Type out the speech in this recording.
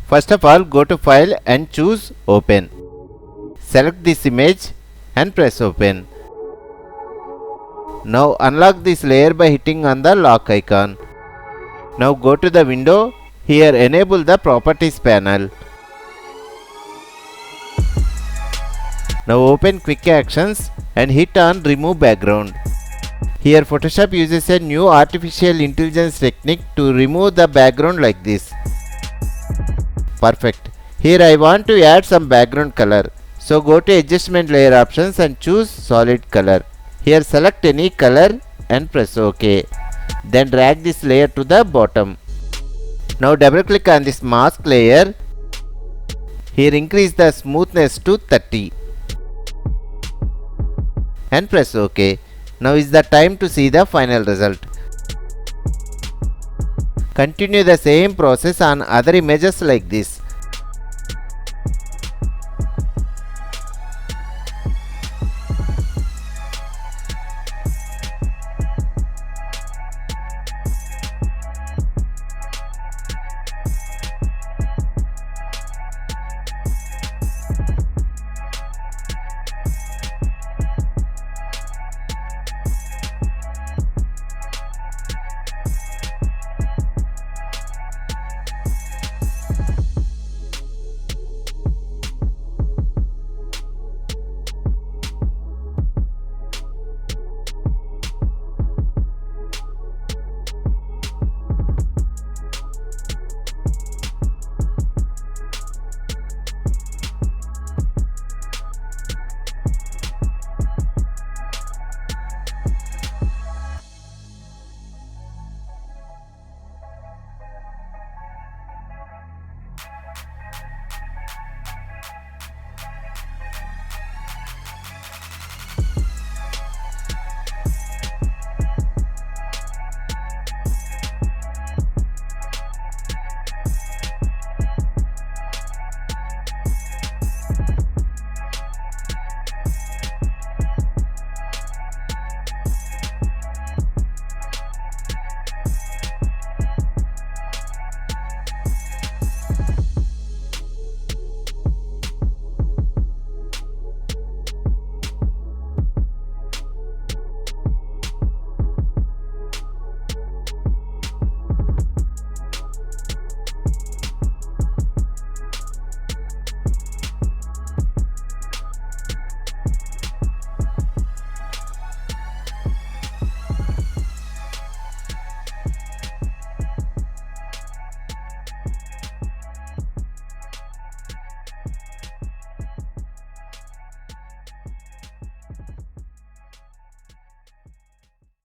First of all, go to File and choose Open. Select this image and press Open. Now unlock this layer by hitting on the lock icon. Now go to the window. Here enable the Properties panel. Now open Quick Actions and hit on Remove Background. Here Photoshop uses a new artificial intelligence technique to remove the background like this. Perfect. Here I want to add some background color. So go to Adjustment Layer Options and choose Solid Color. Here select any color and press OK. Then drag this layer to the bottom. Now double click on this mask layer. Here increase the smoothness to 30. And press OK. Now is the time to see the final result. Continue the same process on other images like this.